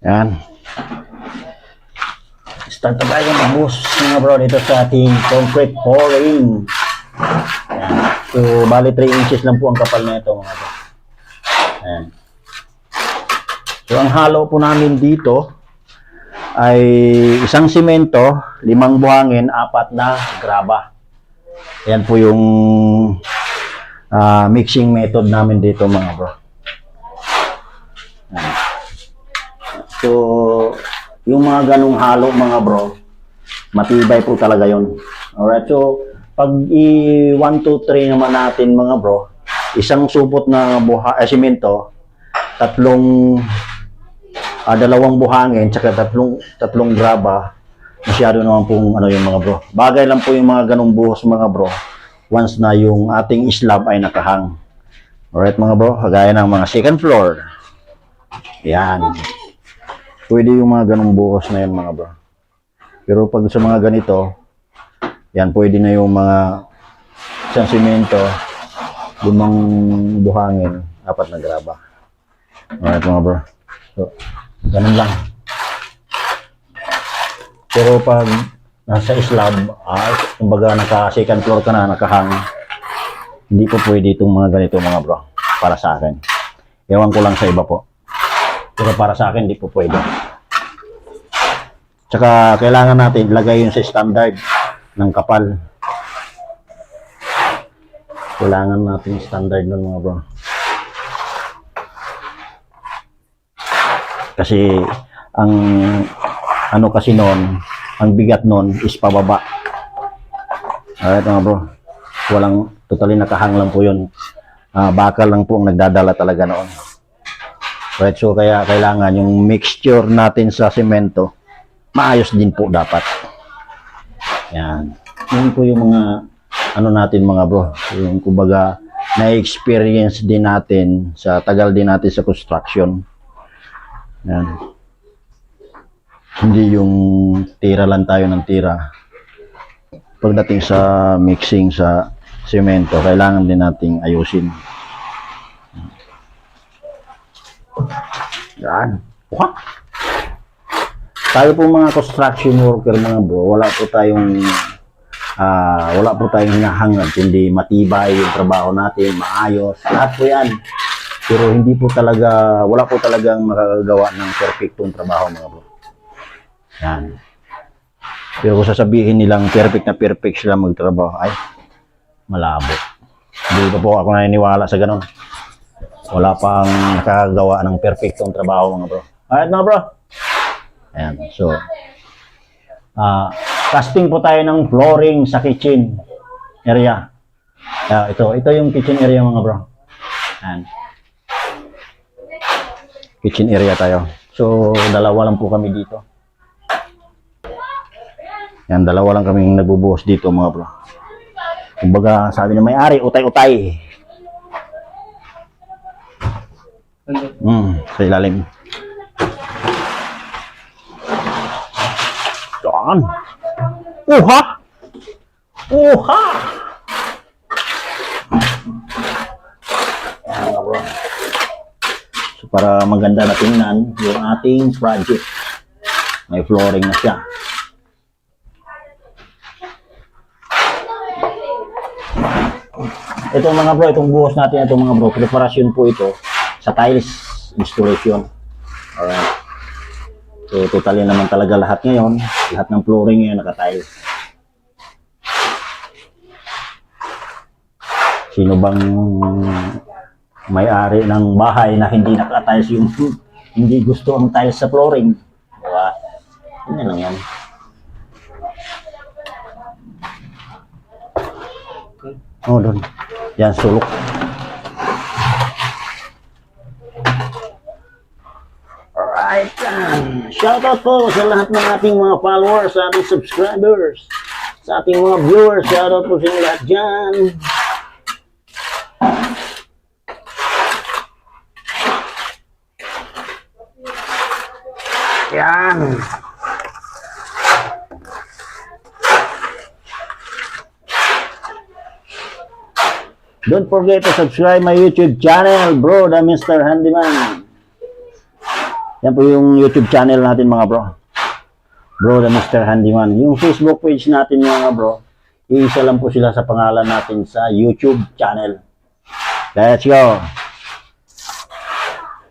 Yan. Start na tayo mag-boost mga bro dito sa ating concrete pouring. Yan. So, bali 3 inches lang po ang kapal na ito mga bro. Yan. So, ang halo po namin dito ay isang simento, 5 buhangin, 4 na graba. Yan po yung mixing method namin dito mga bro. Yan. So, yung mga ganong halo mga bro, matibay po talaga yon. Alright, so pag i 1, 2, 3 naman natin mga bro, isang supot na simento, 2 buhangin, tsaka 3 graba, masyado naman pong ano yung mga bro. Bagay lang po yung mga ganong buhos mga bro, once na yung ating slab ay nakahang. Alright mga bro, kagaya ng mga second floor. Yan. Pwede yung mga ganong buhos na yun mga bro. Pero pag sa mga ganito, yan, pwede na yung mga isang simento, 5 buhangin, 4 na graba. Alright mga bro. So, ganun lang. Pero pag nasa slab, kumbaga naka-second floor ka na, nakahang, hindi po pwede itong mga ganito mga bro, para sa akin. Ewan ko lang sa iba po. Pero para sa akin, hindi po pwede. Tsaka, kailangan natin ilagay yun sa standard ng kapal. Kailangan natin standard nun mga bro. Kasi, ang ano kasi nun, ang bigat nun is pababa. Alright mga bro. Walang, totally nakahang lang po yun. Bakal lang po ang nagdadala talaga noon. Right, so kaya kailangan yung mixture natin sa semento maayos din po dapat. Yan. Yun po yung mga ano natin mga bro, yung kumbaga na-experience din natin sa tagal din natin sa construction. Yan. Hindi yung tira lang tayo ng tira. Pagdating sa mixing sa semento, kailangan din nating ayusin. Yan. What? Tayo po mga construction worker mga bro, wala po tayong hinahangad, kundi matibay yung trabaho natin, maayos, lahat po yan. Pero hindi po talaga, wala po talagang makakagawa ng perfectong trabaho mga bro. Yan. Pero kung sasabihin nilang perfect na perfect sila magtrabaho, ay, malabo. Hindi pa po ako naniniwala sa ganun. Wala pang nakagawa ng perfectong trabaho mga bro. Alright mga bro. Ayan. So, casting po tayo ng flooring sa kitchen area. Ito yung kitchen area mga bro. Ayan. Kitchen area tayo. So, 2 lang po kami dito. Ayan, 2 lang kaming nagbubuhos dito mga bro. Kumbaga, sabi na may-ari, utay-utay. Sa ilalim. Yan. Uha! Uha! Yan nga bro. So, para maganda na tingnan yung ating project. May flooring na siya. Ito mga bro, itong buhos natin, itong mga bro, preparasyon po ito sa tiles installation. Alright. So, totally naman talaga lahat ngayon. Lahat ng flooring ngayon naka-tiles. Sino bang may-ari ng bahay na hindi naka-tiles yung hindi gusto ang tiles sa flooring? Diba? Yan lang yan. Oh, doon. Yan, sulok. Alright, shoutout po sa lahat ng ating mga followers, sa ating subscribers, sa ating mga viewers. Shoutout po sa inyo lahat dyan. Yan. Don't forget to subscribe my YouTube channel, bro, the Mr. Handyman. Yan po yung YouTube channel natin mga bro. Bro the Mr. Handyman. Yung Facebook page natin mga bro, iisa lang po sila sa pangalan natin sa YouTube channel. Let's go!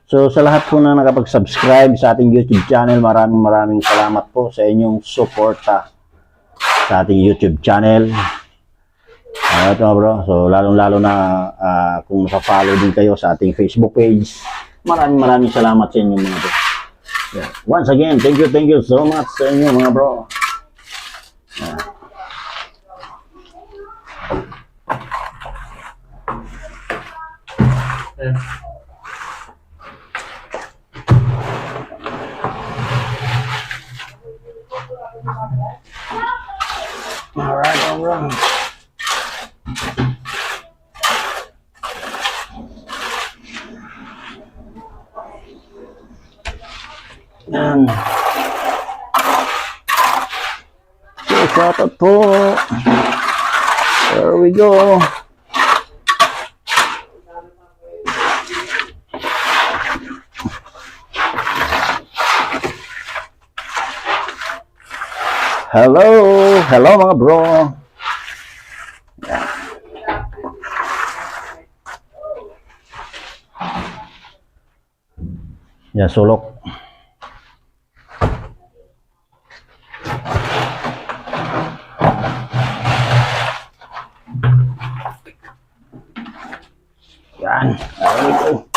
So sa lahat po na nakapag-subscribe sa ating YouTube channel, maraming salamat po sa inyong suporta sa ating YouTube channel. Alright mga bro, so lalong-lalo na kung naka-follow din kayo sa ating Facebook page, maraming salamat sa inyo mga bro. Yeah. Once again, thank you so much sa inyo mga bro. Yeah. Alright, alright. Yan. So, shoutout po. There we go. Hello mga bro. Yan, sulok. Yan, there we go.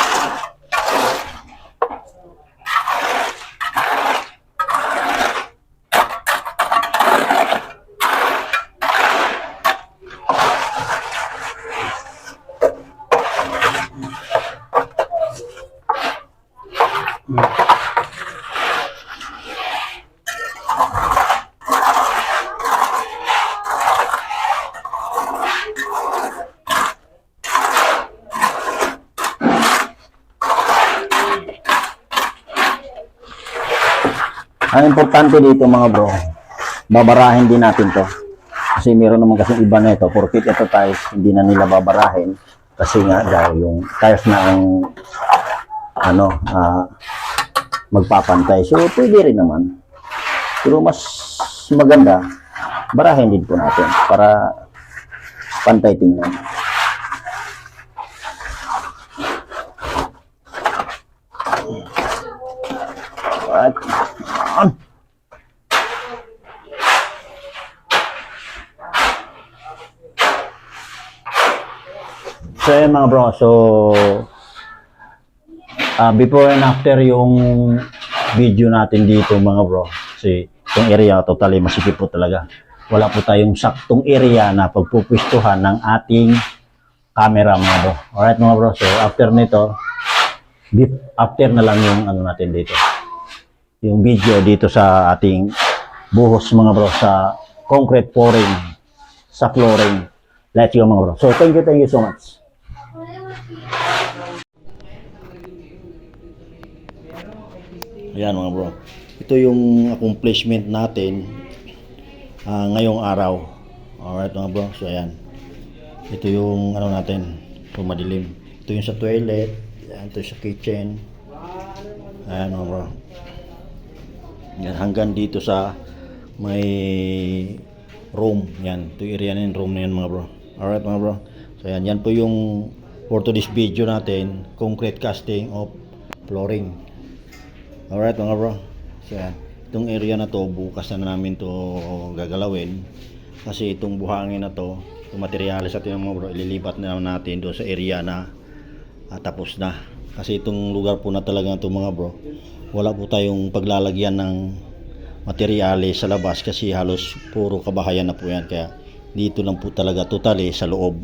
Ang importante dito mga bro, babarahin din natin to. Kasi meron naman kasing iba na ito, porkit ito tiles, hindi na nila babarahin. Kasi nga dahil yung tiles na ang magpapantay. So pwede rin naman. Pero mas maganda, barahin din po natin para pantay tingnan. Alright. So yun mga bro, so before and after yung video natin dito mga bro, kasi itong area totally masikip po talaga. Wala po tayong saktong area na pagpupwestuhan ng ating camera mga bro. Alright mga bro, so after nito, after na lang yung natin dito. Yung video dito sa ating buhos mga bro, sa concrete pouring, sa flooring. Let's go mga bro. So thank you so much. Ayan mga bro, ito yung accomplishment natin ngayong araw. Alright mga bro, so ayan, ito yung natin, kung madilim, ito yung sa toilet, ayan, ito yung sa kitchen, ayan mga bro, yan, hanggang dito sa may room, yan, ito yung area na yung room na yan mga bro. Alright mga bro, so ayan, yan po yung for today's video natin, concrete casting of flooring. Alright mga bro, so yan, itong area na to bukas na namin to gagalawin kasi itong buhangin na to, itong materialis natin mga bro, ililipat na natin doon sa area na tapos na, kasi itong lugar po na talaga ito mga bro, wala po tayong paglalagyan ng materialis sa labas kasi halos puro kabahayan na po yan, kaya dito lang po talaga totally sa loob.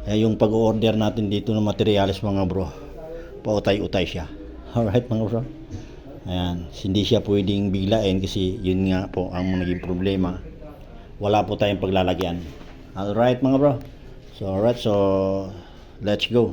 Kaya yung pag-order natin dito ng materialis mga bro, pautay-utay siya. Alright mga bro, ayan, hindi siya pwedeng biglain kasi yun nga po ang naging problema, wala po tayong paglalagyan. Alright mga bro, so alright, so let's go.